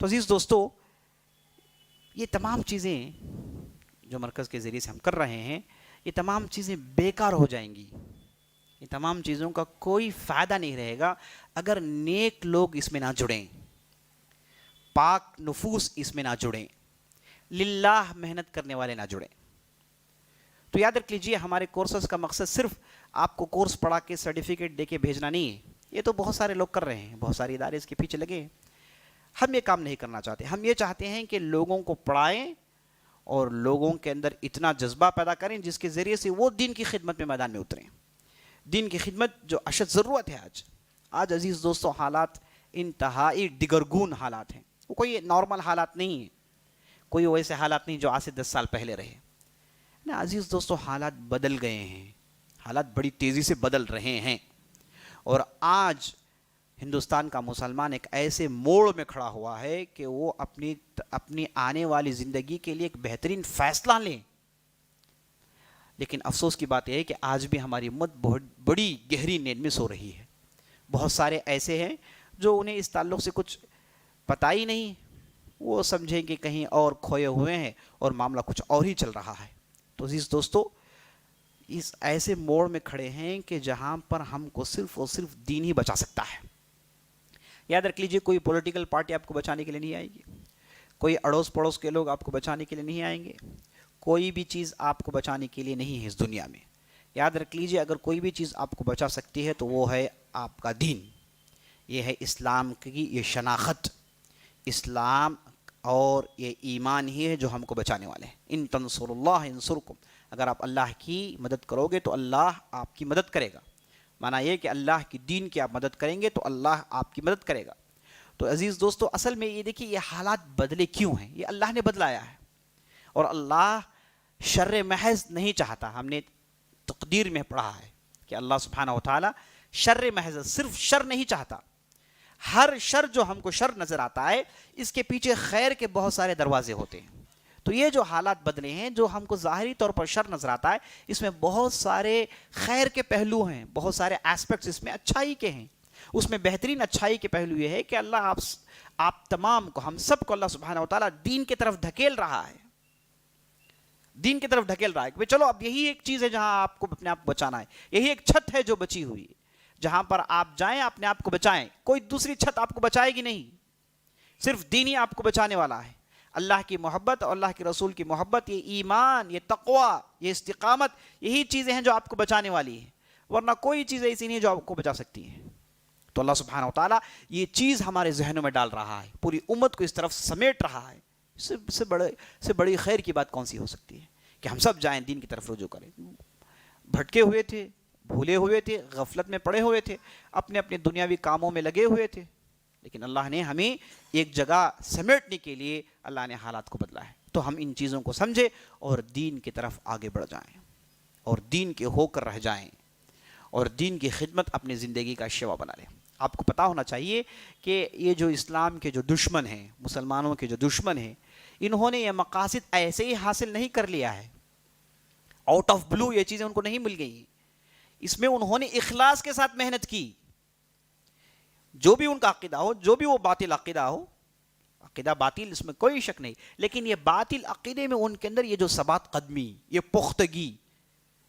تو عزیز دوستو، یہ تمام چیزیں جو مرکز کے ذریعے سے ہم کر رہے ہیں، یہ تمام چیزیں بیکار ہو جائیں گی. یہ تمام چیزوں کا کوئی فائدہ نہیں رہے گا اگر نیک لوگ اس میں نہ جڑیں، پاک نفوس اس میں نہ جڑیں، للہ محنت کرنے والے نہ جڑیں. تو یاد رکھ لیجئے، ہمارے کورسز کا مقصد صرف آپ کو کورس پڑھا کے سرٹیفکیٹ دے کے بھیجنا نہیں ہے. یہ تو بہت سارے لوگ کر رہے ہیں، بہت سارے ادارے اس کے پیچھے لگے ہیں. ہم یہ کام نہیں کرنا چاہتے. ہم یہ چاہتے ہیں کہ لوگوں کو پڑھائیں اور لوگوں کے اندر اتنا جذبہ پیدا کریں جس کے ذریعے سے وہ دین کی خدمت میں میدان میں اتریں. دین کی خدمت جو اشد ضرورت ہے آج عزیز دوستو، حالات انتہائی دگرگون حالات ہیں. وہ کوئی نارمل حالات نہیں ہیں، کوئی ویسے حالات نہیں جو آج سے 10 سال پہلے رہے نا. عزیز دوستو، حالات بدل گئے ہیں، حالات بڑی تیزی سے بدل رہے ہیں. اور آج ہندوستان کا مسلمان ایک ایسے موڑ میں کھڑا ہوا ہے کہ وہ اپنی آنے والی زندگی کے لیے ایک بہترین فیصلہ لیں. لیکن افسوس کی بات یہ ہے کہ آج بھی ہماری امت بہت بڑی گہری نیند میں سو رہی ہے. بہت سارے ایسے ہیں جو انہیں اس تعلق سے کچھ پتہ ہی نہیں، وہ سمجھیں کہ کہیں اور کھوئے ہوئے ہیں اور معاملہ کچھ اور ہی چل رہا ہے. تو عزیز دوستو، اس ایسے موڑ میں کھڑے ہیں کہ جہاں پر ہم کو صرف اور صرف دین ہی بچا سکتا ہے. یاد رکھ لیجئے، کوئی پولیٹیکل پارٹی آپ کو بچانے کے لیے نہیں آئے گی، کوئی اڑوس پڑوس کے لوگ آپ کو بچانے کے لیے نہیں آئیں گے، کوئی بھی چیز آپ کو بچانے کے لیے نہیں ہے اس دنیا میں. یاد رکھ لیجئے، اگر کوئی بھی چیز آپ کو بچا سکتی ہے تو وہ ہے آپ کا دین. یہ ہے اسلام کی یہ شناخت. اسلام اور یہ ایمان ہی ہے جو ہم کو بچانے والے ہیں. ان تنصروا اللہ ینصرکم، اگر آپ اللہ کی مدد کرو گے تو اللہ آپ کی مدد کرے گا. معنی یہ کہ اللہ کی دین کی آپ مدد کریں گے تو اللہ آپ کی مدد کرے گا. تو عزیز دوستو، اصل میں یہ دیکھیے، یہ حالات بدلے کیوں ہیں؟ یہ اللہ نے بدلایا ہے. اور اللہ شر محض نہیں چاہتا. ہم نے تقدیر میں پڑھا ہے کہ اللہ سبحانہ و تعالی شر محض، صرف شر نہیں چاہتا. ہر شر جو ہم کو شر نظر آتا ہے، اس کے پیچھے خیر کے بہت سارے دروازے ہوتے ہیں. تو یہ جو حالات بدلے ہیں، جو ہم کو ظاہری طور پر شر نظر آتا ہے، اس میں بہت سارے خیر کے پہلو ہیں، بہت سارے ایسپیکٹس اس میں اچھائی کے ہیں. اس میں بہترین اچھائی کے پہلو یہ ہے کہ اللہ آپ تمام کو، ہم سب کو اللہ سبحانہ و تعالیٰ دین کی طرف دھکیل رہا ہے. دین کی طرف دھکیل رہا ہے کہ چلو اب یہی ایک چیز ہے جہاں آپ کو اپنے آپ کو بچانا ہے. یہی ایک چھت ہے جو بچی ہوئی ہے، جہاں پر آپ جائیں اپنے آپ کو بچائیں. کوئی دوسری چھت آپ کو بچائے گی نہیں، صرف دین ہی آپ کو بچانے والا ہے. اللہ کی محبت اور اللہ کے رسول کی محبت، یہ ایمان، یہ تقوی، یہ استقامت، یہی چیزیں ہیں جو آپ کو بچانے والی ہیں. ورنہ کوئی چیز ایسی نہیں ہے جو آپ کو بچا سکتی ہیں. تو اللہ سبحانہ و تعالیٰ یہ چیز ہمارے ذہنوں میں ڈال رہا ہے، پوری امت کو اس طرف سمیٹ رہا ہے. سے بڑی خیر کی بات کون سی ہو سکتی ہے کہ ہم سب جائیں دین کی طرف رجوع کریں. بھٹکے ہوئے تھے، بھولے ہوئے تھے، غفلت میں پڑے ہوئے تھے، اپنے اپنے دنیاوی کاموں میں لگے ہوئے تھے، لیکن اللہ نے ہمیں ایک جگہ سمیٹنے کے لیے اللہ نے حالات کو بدلا ہے. تو ہم ان چیزوں کو سمجھے اور دین کی طرف آگے بڑھ جائیں اور دین کے ہو کر رہ جائیں اور دین کی خدمت اپنی زندگی کا شیوا بنا لیں. آپ کو پتہ ہونا چاہیے کہ یہ جو اسلام کے جو دشمن ہیں، مسلمانوں کے جو دشمن ہیں، انہوں نے یہ مقاصد ایسے ہی حاصل نہیں کر لیا ہے. آؤٹ آف بلو یہ چیزیں ان کو نہیں مل گئی. اس میں انہوں نے اخلاص کے ساتھ محنت کی. جو بھی ان کا عقیدہ ہو، جو بھی وہ باطل عقیدہ ہو، عقیدہ باطل، اس میں کوئی شک نہیں، لیکن یہ باطل عقیدے میں ان کے اندر یہ جو ثبات قدمی، یہ پختگی،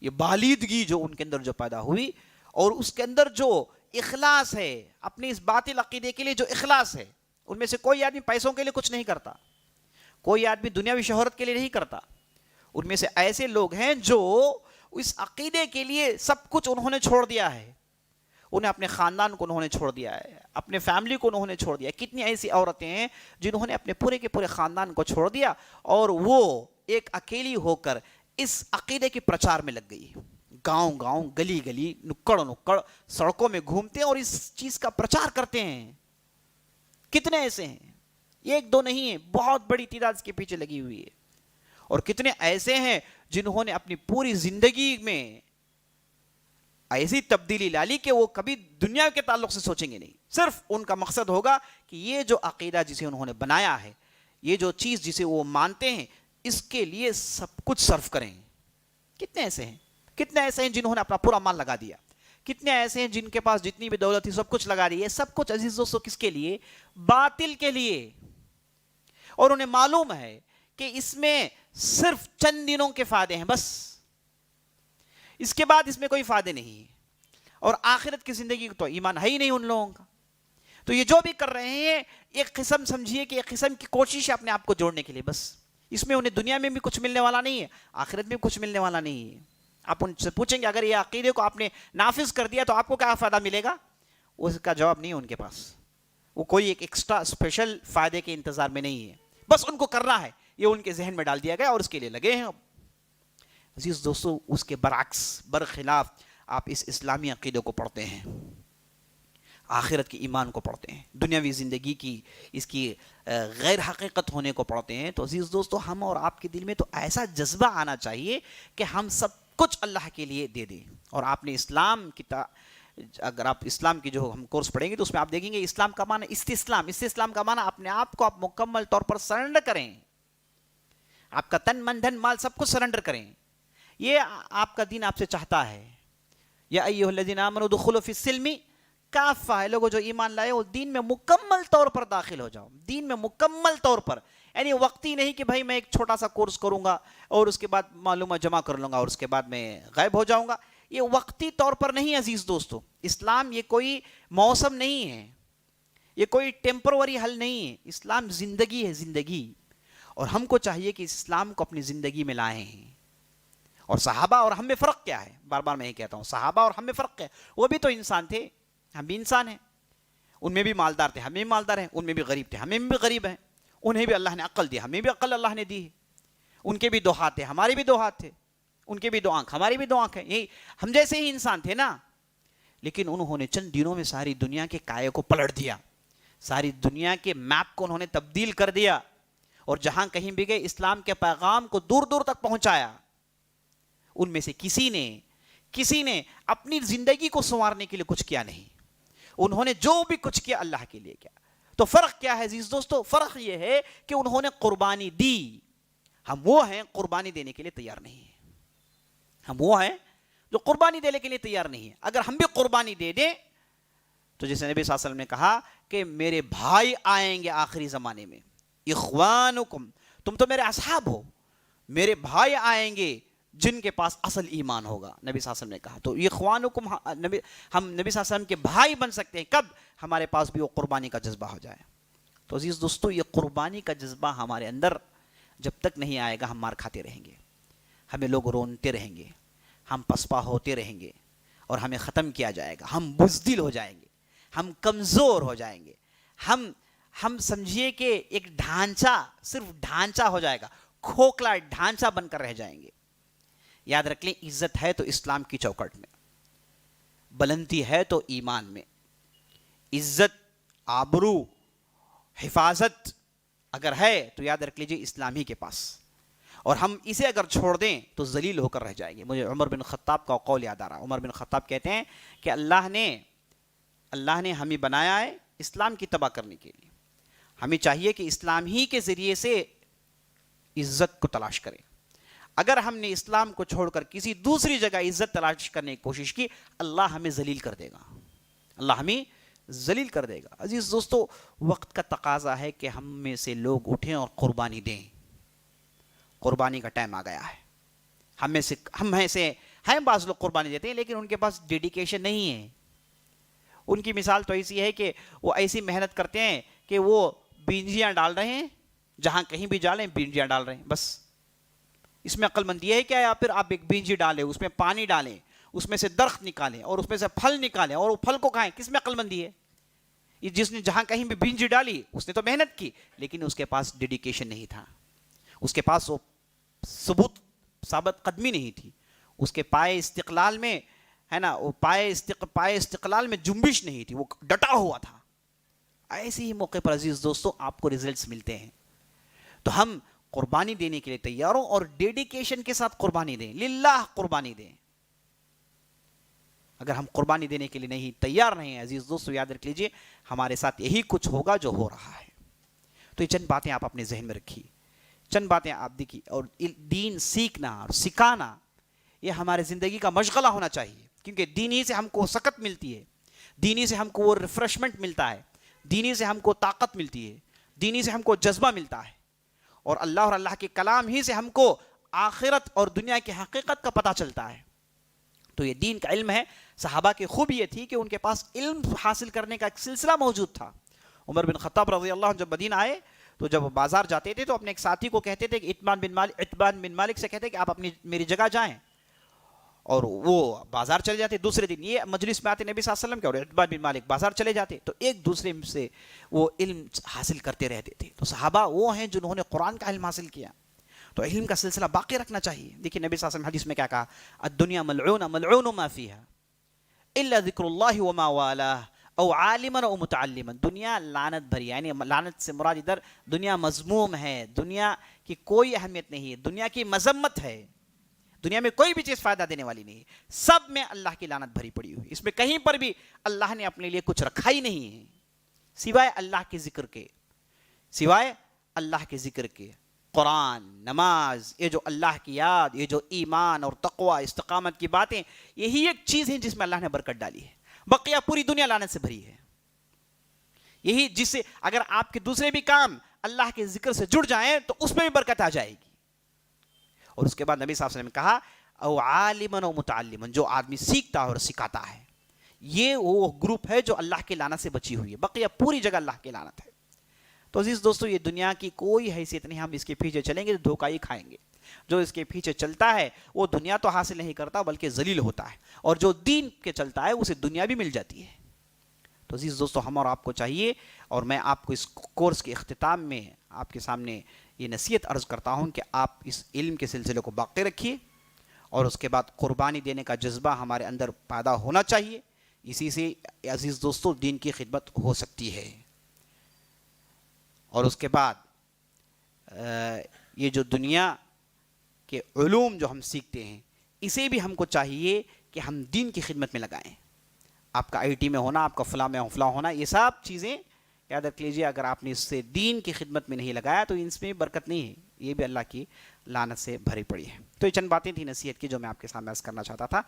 یہ بالیدگی جو ان کے اندر جو پیدا ہوئی، اور اس کے اندر جو اخلاص ہے، اپنے اس باطل عقیدے کے لیے جو اخلاص ہے. ان میں سے کوئی آدمی پیسوں کے لیے کچھ نہیں کرتا، کوئی آدمی دنیاوی شہرت کے لیے نہیں کرتا. ان میں سے ایسے لوگ ہیں جو اس عقیدے کے لیے سب کچھ انہوں نے چھوڑ دیا ہے. انہیں اپنے خاندان کو انہوں نے چھوڑ دیا ہے، اپنے فیملی کو انہوں نے چھوڑ دیا. کتنی ایسی عورتیں ہیں جنہوں نے اپنے پورے کے پورے خاندان کو چھوڑ دیا اور وہ ایک اکیلی ہو کر اس عقیدے کے پرچار میں لگ گئی. گاؤں گاؤں، گلی گلی، نکڑ نکڑ، سڑکوں میں گھومتے ہیں اور اس چیز کا پرچار کرتے ہیں. کتنے ایسے ہیں؟ ایک دو نہیں ہیں، بہت بڑی تعداد اس کے پیچھے لگی ہوئی ہے. اور کتنے ایسے ہیں جنہوں نے اپنی پوری زندگی میں ایسی تبدیلی لالی کہ وہ کبھی دنیا کے تعلق سے سوچیں گے نہیں. صرف ان کا مقصد ہوگا کہ یہ جو عقیدہ جسے انہوں نے بنایا ہے، یہ جو چیز جسے وہ مانتے ہیں، اس کے لیے سب کچھ صرف کریں. کتنے ایسے ہیں؟ کتنے ایسے ہیں جنہوں نے اپنا پورا مال لگا دیا؟ کتنے ایسے ہیں جن کے پاس جتنی بھی دولت تھی سب کچھ لگا دی؟ یہ سب کچھ عزیز دوستو کس کے لیے؟ باطل کے لیے. اور انہیں معلوم ہے کہ اس میں صرف چند دنوں کے فائدے ہیں بس، اس کے بعد اس میں کوئی فائدے نہیں ہے، اور آخرت کی زندگی تو ایمان ہے ہی نہیں ان لوگوں کا. تو یہ جو بھی کر رہے ہیں ایک قسم سمجھیے کہ ایک قسم کی کوشش ہے اپنے آپ کو جوڑنے کے لیے بس. اس میں انہیں دنیا میں بھی کچھ ملنے والا نہیں ہے، آخرت میں بھی کچھ ملنے والا نہیں ہے. آپ ان سے پوچھیں گے اگر یہ عقیدے کو آپ نے نافذ کر دیا تو آپ کو کیا فائدہ ملے گا، اس کا جواب نہیں ہے ان کے پاس. وہ کوئی ایک ایکسٹرا اسپیشل فائدے کے انتظار میں نہیں ہے، بس ان کو کرنا ہے، یہ ان کے ذہن میں ڈال دیا گیا اور اس کے لیے لگے ہیں. عزیز دوستو، اس کے برعکس برخلاف آپ اس اسلامی عقیدے کو پڑھتے ہیں، آخرت کے ایمان کو پڑھتے ہیں، دنیاوی زندگی کی اس کی غیر حقیقت ہونے کو پڑھتے ہیں، تو عزیز دوستو ہم اور آپ کے دل میں تو ایسا جذبہ آنا چاہیے کہ ہم سب کچھ اللہ کے لیے دے دیں. اور آپ نے اسلام کی اگر آپ اسلام کی جو ہم کورس پڑھیں گے تو اس میں آپ دیکھیں گے اسلام کا معنی استسلام کا معنی اپنے آپ کو آپ مکمل طور پر سرنڈر کریں، آپ کا تن من دھن مال سب کچھ سرنڈر کریں. یہ آپ کا دین آپ سے چاہتا ہے. یا ایھا الذین آمنوا ادخلوا فی السلم کافہ، ہے لوگوں جو ایمان لائے وہ دین میں مکمل طور پر داخل ہو جاؤ، دین میں مکمل طور پر. یعنی وقتی نہیں کہ بھائی میں ایک چھوٹا سا کورس کروں گا اور اس کے بعد معلومات جمع کر لوں گا اور اس کے بعد میں غائب ہو جاؤں گا. یہ وقتی طور پر نہیں عزیز دوستو. اسلام یہ کوئی موسم نہیں ہے، یہ کوئی ٹیمپروری حل نہیں ہے. اسلام زندگی ہے، زندگی. اور ہم کو چاہیے کہ اس اسلام کو اپنی زندگی میں لائیں. اور صحابہ اور ہم میں فرق کیا ہے؟ بار بار میں یہ کہتا ہوں، صحابہ اور ہم میں فرق کیا ہے؟ وہ بھی تو انسان تھے، ہم بھی انسان ہیں. ان میں بھی مالدار تھے، ہمیں بھی مالدار ہیں. ان میں بھی غریب تھے، ہمیں بھی غریب ہیں. انہیں بھی اللہ نے عقل دی، ہمیں بھی عقل اللہ نے دی. ان کے بھی دو ہاتھ تھے، ہمارے بھی دو ہاتھ تھے. ان کے بھی دو آنکھ، ہماری بھی دو آنکھ ہیں. یہی ہم جیسے ہی انسان تھے نا. لیکن انہوں نے چند دنوں میں ساری دنیا کے کائے کو پلٹ دیا، ساری دنیا کے میپ کو انہوں نے تبدیل کر دیا، اور جہاں کہیں بھی گئے اسلام کے پیغام کو دور دور تک پہنچایا. ان میں سے کسی نے اپنی زندگی کو سنوارنے کے لیے کچھ کیا نہیں. انہوں نے جو بھی کچھ کیا اللہ کے لیے کیا. تو فرق کیا ہے عزیز دوستو؟ فرق یہ ہے کہ انہوں نے قربانی دی. ہم وہ ہیں قربانی دینے کے لیے تیار نہیں ہیں. ہم وہ ہیں جو قربانی دینے کے لیے تیار نہیں ہیں. اگر ہم بھی قربانی دے دیں تو جیسے نبی صلی اللہ علیہ وسلم نے کہا کہ میرے بھائی آئیں گے آخری زمانے میں، اخوانکم، تم تو میرے اصحاب ہو، میرے بھائی آئیں گے جن کے پاس اصل ایمان ہوگا. نبی صلی اللہ علیہ وسلم نے کہا تو اخوانکم، ہم نبی صلی اللہ علیہ وسلم کے بھائی بن سکتے ہیں کب؟ ہمارے پاس بھی وہ قربانی کا جذبہ ہو جائے. تو عزیز دوستو یہ قربانی کا جذبہ ہمارے اندر جب تک نہیں آئے گا ہم مار کھاتے رہیں گے، ہمیں لوگ رونتے رہیں گے، ہم پسپا ہوتے رہیں گے اور ہمیں ختم کیا جائے گا. ہم بزدل ہو جائیں گے، ہم کمزور ہو جائیں گے، ہم سمجھیے کہ ایک ڈھانچہ، صرف ڈھانچہ ہو جائے گا، کھوکھلا ڈھانچہ بن کر رہ جائیں گے. یاد رکھ لیں، عزت ہے تو اسلام کی چوکٹ میں، بلندی ہے تو ایمان میں. عزت، آبرو، حفاظت اگر ہے تو یاد رکھ لیجیے اسلام ہی کے پاس. اور ہم اسے اگر چھوڑ دیں تو ذلیل ہو کر رہ جائیں گے. مجھے عمر بن خطاب کا قول یاد آ رہا. عمر بن خطاب کہتے ہیں کہ اللہ نے ہمیں بنایا ہے اسلام کی تباہ کرنے کے لیے. ہمیں چاہیے کہ اسلام ہی کے ذریعے سے عزت کو تلاش کریں. اگر ہم نے اسلام کو چھوڑ کر کسی دوسری جگہ عزت تلاش کرنے کی کوشش کی، اللہ ہمیں ذلیل کر دے گا، اللہ ہمیں ذلیل کر دے گا. عزیز دوستو، وقت کا تقاضا ہے کہ ہم میں سے لوگ اٹھیں اور قربانی دیں. قربانی کا ٹائم آ گیا ہے. ہم میں سے ہیں بعض لوگ قربانی دیتے ہیں لیکن ان کے پاس ڈیڈیکیشن نہیں ہے. ان کی مثال تو ایسی ہے کہ وہ ایسی محنت کرتے ہیں کہ وہ بینجیاں ڈال رہے ہیں، جہاں کہیں بھی ڈالیں بینجیاں ڈال رہے ہیں. بس اس میں عقل مندی ہے کیا؟ یا پھر آپ ایک بینجی ڈالیں، اس میں پانی ڈالیں، اس میں سے درخت نکالیں اور اس میں سے پھل نکالیں اور وہ پھل کو کھائیں. کس میں عقل مندی ہے؟ یہ جس نے جہاں کہیں بھی بینجی ڈالی اس نے تو محنت کی لیکن اس کے پاس ڈیڈیکیشن نہیں تھا، اس کے پاس وہ ثابت قدمی نہیں تھی، اس کے پائے استقلال میں ہے نا، وہ پائے استقلال میں جنبش نہیں تھی، وہ ڈٹا ہوا تھا. ایسے ہی موقع پر عزیز دوستو آپ کو ریزلٹس ملتے ہیں. تو ہم قربانی دینے کے لیے تیار ہوں اور ڈیڈیکیشن کے ساتھ قربانی دیں، للہ قربانی دیں. اگر ہم قربانی دینے کے لیے نہیں تیار نہیں ہیں عزیز دوستو، یاد رکھ لیجئے ہمارے ساتھ یہی کچھ ہوگا جو ہو رہا ہے. تو یہ چند باتیں آپ اپنے ذہن میں رکھیے، چند باتیں آپ دیکھیے. اور دین سیکھنا اور سکھانا یہ ہمارے زندگی کا مشغلہ ہونا چاہیے، کیونکہ دین ہی سے ہم کو سکت ملتی ہے، دین ہی سے ہم کو وہ ریفریشمنٹ ملتا ہے، دین ہی سے ہم کو طاقت ملتی ہے، دین ہی سے ہم کو جذبہ ملتا ہے. اور اللہ کے کلام ہی سے ہم کو آخرت اور دنیا کی حقیقت کا پتہ چلتا ہے. تو یہ دین کا علم ہے. صحابہ کی خوبی یہ تھی کہ ان کے پاس علم حاصل کرنے کا ایک سلسلہ موجود تھا. عمر بن خطاب رضی اللہ عنہ جب مدینہ آئے تو جب بازار جاتے تھے تو اپنے ایک ساتھی کو کہتے تھے کہ عتبان بن مالک سے کہتے کہ آپ میری جگہ جائیں, اور وہ بازار چلے جاتے. دوسرے دن یہ مجلس میں آتے نبی صلی اللہ علیہ وسلم کے, اور عتبان بن مالک بازار چلے جاتے, تو ایک دوسرے سے وہ علم حاصل کرتے رہتے تھے. تو صحابہ وہ ہیں جنہوں نے قرآن کا علم حاصل کیا. تو علم کا سلسلہ باقی رکھنا چاہیے. دیکھیے نبی صلی اللہ علیہ وسلم حدیث میں کیا کہا, الدنیا ملعونہ ملعون ما فیہا الا ذکر اللہ وما والاہ او عالما او متعلما. دنیا لعنت بھری, یعنی لعنت سے مراد ادھر دنیا مذموم ہے, دنیا کی کوئی اہمیت نہیں ہے, دنیا کی مذمت ہے, دنیا میں کوئی بھی چیز فائدہ دینے والی نہیں ہے, سب میں اللہ کی لعنت بھری پڑی ہوئی. اس میں کہیں پر بھی اللہ نے اپنے لیے کچھ رکھا ہی نہیں ہے سوائے اللہ کے ذکر کے, سوائے اللہ کے ذکر کے. قرآن, نماز, یہ جو اللہ کی یاد, یہ جو ایمان اور تقوی استقامت کی باتیں, یہی ایک چیز ہے جس میں اللہ نے برکت ڈالی ہے. بقیہ پوری دنیا لعنت سے بھری ہے. یہی جس سے اگر آپ کے دوسرے بھی کام اللہ کے ذکر سے جڑ جائیں تو اس میں بھی برکت آ جائے گی. اور اس کے بعد نبی صلی اللہ علیہ وسلم نے کہا او عالما او متعلما, جو آدمی سیکھتا ہے اور سکھاتا ہے, یہ وہ گروپ ہے جو اللہ کی لعنت سے بچی ہوئی ہے. بقیہ پوری جگہ اللہ کی لعنت ہے. تو عزیز دوستو, یہ دنیا کی کوئی حیثیت نہیں. ہم اس کے پیچھے چلیں گے تو دھوکہ ہی کھائیں گے. جو اس کے پیچھے چلتا ہے وہ دنیا تو حاصل نہیں کرتا بلکہ ذلیل ہوتا ہے, اور جو دین کے چلتا ہے اسے دنیا بھی مل جاتی ہے. تو عزیز دوستو, ہم اور آپ کو چاہیے, اور میں آپ کو اس کورس کے اختتام میں آپ کے سامنے یہ نصیحت عرض کرتا ہوں کہ آپ اس علم کے سلسلے کو باقی رکھیے, اور اس کے بعد قربانی دینے کا جذبہ ہمارے اندر پیدا ہونا چاہیے. اسی سے عزیز دوستو دین کی خدمت ہو سکتی ہے. اور اس کے بعد یہ جو دنیا کے علوم جو ہم سیکھتے ہیں, اسے بھی ہم کو چاہیے کہ ہم دین کی خدمت میں لگائیں. آپ کا آئی ٹی میں ہونا, آپ کا فلاں میں فلاں ہونا, یہ سب چیزیں یاد رکھ لیجیے, اگر آپ نے اس سے دین کی خدمت میں نہیں لگایا تو اس میں برکت نہیں ہے, یہ بھی اللہ کی لعنت سے بھری پڑی ہے. تو یہ چند باتیں تھیں نصیحت کی جو میں آپ کے سامنے عرض کرنا چاہتا تھا.